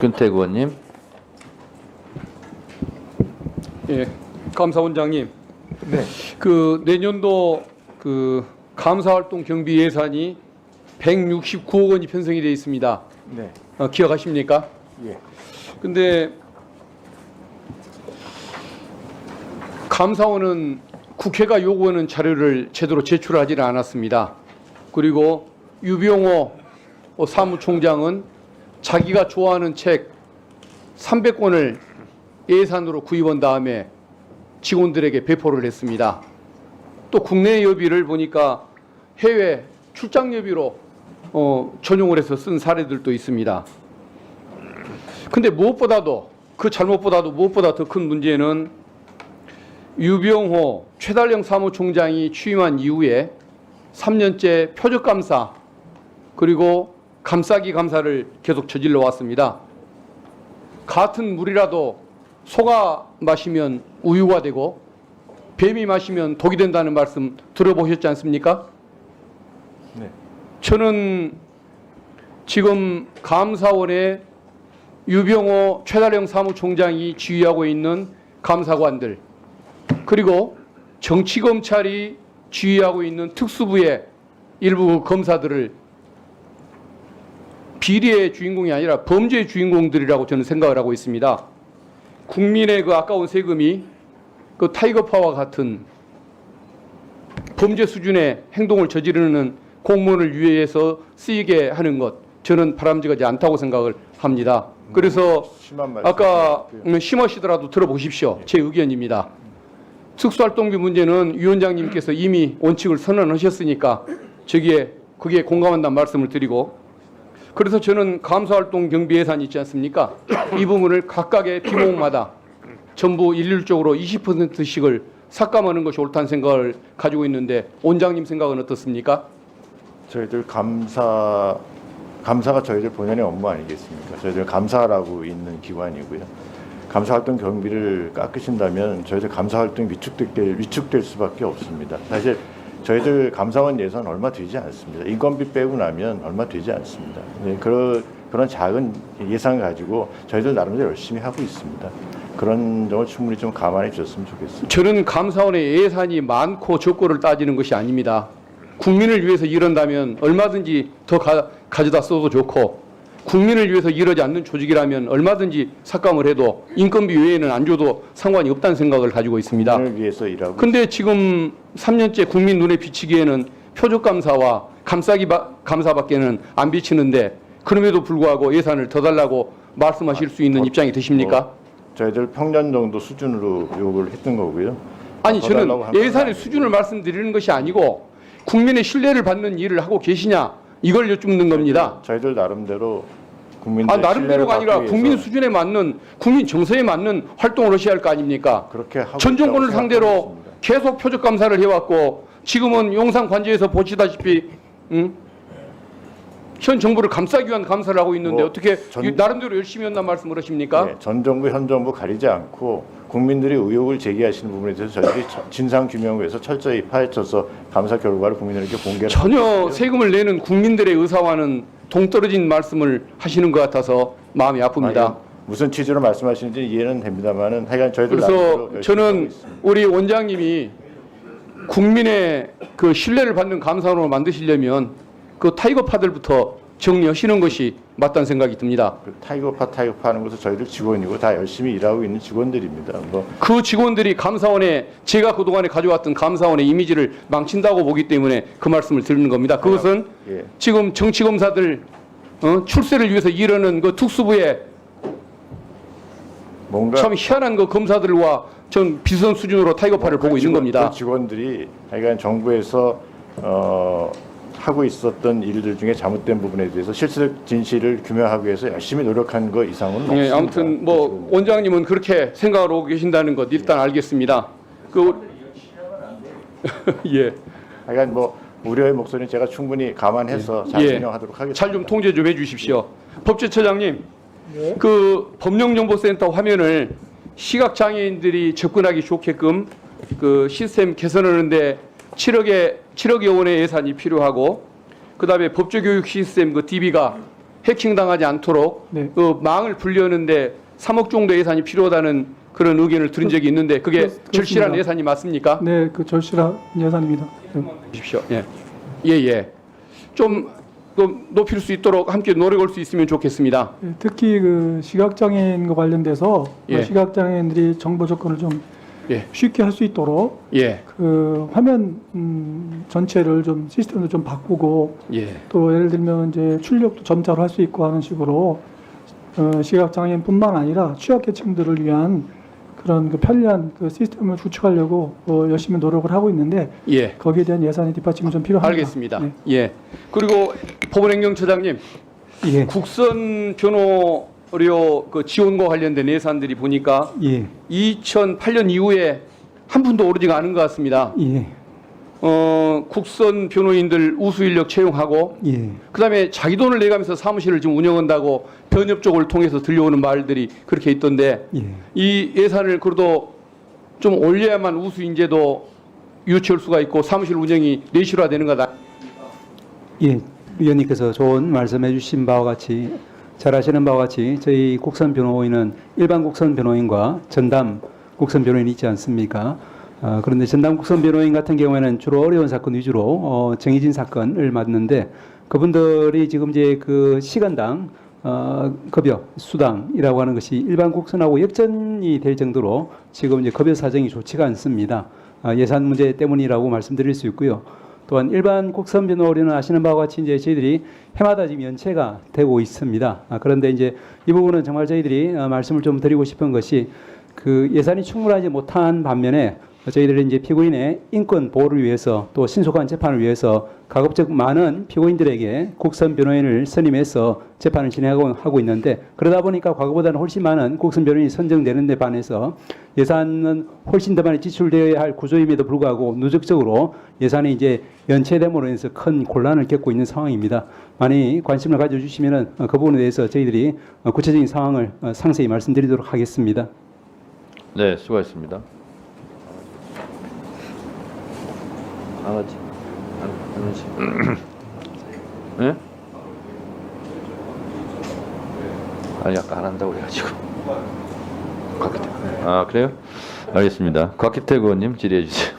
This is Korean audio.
윤택 의원님. 예, 감사원장님. 네. 그 내년도 그 감사활동 경비 예산이 169억 원이 편성이 되어 있습니다. 네. 기억하십니까? 예. 근데 감사원은 국회가 요구하는 자료를 제대로 제출하지는 않았습니다. 그리고 유병호 사무총장은 자기가 좋아하는 책 300권을 예산으로 구입한 다음에 직원들에게 배포를 했습니다. 또 국내 여비를 보니까 해외 출장 여비로 전용을 해서 쓴 사례들도 있습니다. 근데 무엇보다도 그 잘못보다도 무엇보다 더 큰 문제는 유병호 최달령 사무총장이 취임한 이후에 3년째 표적감사 그리고 감싸기 감사를 계속 저질러 왔습니다. 같은 물이라도 소가 마시면 우유가 되고 뱀이 마시면 독이 된다는 말씀 들어보셨지 않습니까? 네. 저는 지금 감사원에 유병호 최달령 사무총장이 지휘하고 있는 감사관들 그리고 정치검찰이 지휘하고 있는 특수부의 일부 검사들을 비리의 주인공이 아니라 범죄의 주인공들이라고 저는 생각을 하고 있습니다. 국민의 그 아까운 세금이 그 타이거파와 같은 범죄 수준의 행동을 저지르는 공무원을 위해서 쓰이게 하는 것 저는 바람직하지 않다고 생각을 합니다. 그래서 아까 심하시더라도 들어보십시오. 제 의견입니다. 특수활동비 문제는 위원장님께서 이미 원칙을 선언하셨으니까 저기에 그게 공감한다는 말씀을 드리고 그래서 저는 감사활동 경비 예산이 있지 않습니까? 이 부분을 각각의 비목마다 전부 일률적으로 20%씩을 삭감하는 것이 옳다는 생각을 가지고 있는데 원장님 생각은 어떻습니까? 저희들 감사가 저희들 본연의 업무 아니겠습니까? 저희들 감사라고 있는 기관이고요. 감사활동 경비를 깎으신다면 저희들 감사활동이 위축될 수밖에 없습니다. 사실 저희들 감사원 예산 얼마 되지 않습니다. 인건비 빼고 나면 얼마 되지 않습니다. 네, 그런 작은 예산 가지고 저희들 나름대로 열심히 하고 있습니다. 그런 점을 충분히 좀 감안해 주셨으면 좋겠습니다. 저는 감사원의 예산이 많고 적고를 따지는 것이 아닙니다. 국민을 위해서 이런다면 얼마든지 더 가져다 써도 좋고 국민을 위해서 이러지 않는 조직이라면 얼마든지 삭감을 해도 인건비 외에는 안 줘도 상관이 없다는 생각을 가지고 있습니다. 국민을 위해서 일하고. 근데 지금 3년째 국민 눈에 비치기에는 표적감사와 감싸기 감사밖에는 안 비치는데 그럼에도 불구하고 예산을 더 달라고 말씀하실 수 있는 입장이 되십니까? 저희들 평년 정도 수준으로 요구를 했던 거고요. 아니 저는 예산의 수준을 말씀드리는 것이 아니고 국민의 신뢰를 받는 일을 하고 계시냐 이걸 여쭙는 겁니다. 저희들 나름대로 국민들 나름대로가 아니라 국민 수준에 맞는 국민 정서에 맞는 활동을 하셔야 할 거 아닙니까? 그렇게 하고 전 정권을 상대로 계속 표적 감사를 해왔고 지금은 용산 관제에서 보시다시피 현 정부를 감싸기 위한 감사를 하고 있는데 어떻게 나름대로 열심히 한다는 말씀을 하십니까? 네, 전 정부 현 정부 가리지 않고 국민들이 의혹을 제기하시는 부분에 대해서 저희들이 진상 규명을 위해서 철저히 파헤쳐서 감사 결과를 국민들에게 공개를 전혀 세금을 내는 국민들의 의사와는 동떨어진 말씀을 하시는 것 같아서 마음이 아픕니다. 아니, 무슨 취지로 말씀하시는지 이해는 됩니다만은 하여간 저희들 그래서 저는 우리 원장님이 국민의 그 신뢰를 받는 감사원으로 만드시려면 그 타이거파들부터 정리하시는 것이 맞다는 생각이 듭니다. 그 타이거파 하는 것은 저희들 직원이고 다 열심히 일하고 있는 직원들입니다. 그 직원들이 감사원에 제가 그동안에 가져왔던 감사원의 이미지를 망친다고 보기 때문에 그 말씀을 드리는 겁니다. 그것은 예. 지금 정치검사들 출세를 위해서 이러는 그 특수부의 뭔가 참 희한한 그 검사들과 전 비슷한 수준으로 타이거파를 보고 있는 겁니다. 그 직원들이 하여간 정부에서 하고 있었던 일들 중에 잘못된 부분에 대해서 실체적 진실을 규명하기 위해서 열심히 노력한 것 이상은 없습니다. 네, 아무튼 뭐 원장님은 그렇게 생각하고 계신다는 것 일단 알겠습니다. 예. 하여간 뭐 우려의 목소리는 제가 충분히 감안해서 잘 설명하도록 하겠습니다. 잘 좀 통제 좀 해주십시오. 법제처장님, 네. 그 법령정보센터 화면을 시각장애인들이 접근하기 좋게끔 그 시스템 개선하는데 7억여 원의 예산이 필요하고 그다음에 법조교육 시스템 그 DB가 해킹당하지 않도록 네. 그 망을 분리하는데 3억 정도 예산이 필요하다는 그런 의견을 들은 적이 있는데 그게 그렇습니다. 절실한 예산이 맞습니까? 네, 그 절실한 예산입니다. 네. 주십시오. 예. 예, 예. 좀 높일 수 있도록 함께 노력할 수 있으면 좋겠습니다. 예, 특히 그 시각장애인과 관련돼서 예. 시각장애인들이 정보 접근을 좀 예. 쉽게 할 수 있도록 예. 그 화면 전체를 좀 시스템을 좀 바꾸고 예. 또 예를 들면 이제 출력도 점자로 할 수 있고 하는 식으로 시각장애인뿐만 아니라 취약계층들을 위한 그런 그 편리한 그 시스템을 구축하려고 열심히 노력을 하고 있는데 예. 거기에 대한 예산이 뒷받침이 좀 필요합니다. 알겠습니다. 네. 예. 그리고 법원행정처장님, 예. 국선 변호료 그 지원과 관련된 예산들이 보니까 예. 2008년 이후에 한 푼도 오르지가 않은 것 같습니다. 예. 국선 변호인들 우수 인력 채용하고 예. 그다음에 자기 돈을 내가면서 사무실을 지금 운영한다고 변협 쪽을 통해서 들려오는 말들이 그렇게 있던데 예. 이 예산을 그래도 좀 올려야만 우수 인재도 유치할 수가 있고 사무실 운영이 내실화되는 거다. 예, 위원님께서 좋은 말씀해 주신 바와 같이 잘 아시는 바와 같이 저희 국선 변호인은 일반 국선 변호인과 전담 국선 변호인이 있지 않습니까? 그런데 전담 국선 변호인 같은 경우에는 주로 어려운 사건 위주로 정해진 사건을 맡는데 그분들이 지금 이제 그 시간당 급여 수당이라고 하는 것이 일반 국선하고 역전이 될 정도로 지금 이제 급여 사정이 좋지가 않습니다. 예산 문제 때문이라고 말씀드릴 수 있고요. 또한 일반 국선 변호료는 아시는 바와 같이 이제 저희들이 해마다 지금 연체가 되고 있습니다. 그런데 이제 이 부분은 정말 저희들이 말씀을 좀 드리고 싶은 것이 그 예산이 충분하지 못한 반면에 저희들이 이제 피고인의 인권 보호를 위해서 또 신속한 재판을 위해서 가급적 많은 피고인들에게 국선 변호인을 선임해서 재판을 진행하고 있는데 그러다 보니까 과거보다는 훨씬 많은 국선 변호인이 선정되는 데 반해서 예산은 훨씬 더 많이 지출되어야 할 구조임에도 불구하고 누적적으로 예산이 이제 연체됨으로 인해서 큰 곤란을 겪고 있는 상황입니다. 많이 관심을 가져주시면 그 부분에 대해서 저희들이 구체적인 상황을 상세히 말씀드리도록 하겠습니다. 네, 수고하셨습니다. 강아지, 강아지. 네? 아니 아까 안 한다고 그래가지고. 곽기태. 아 그래요? 알겠습니다. 곽기태 의원님 질의해 주세요.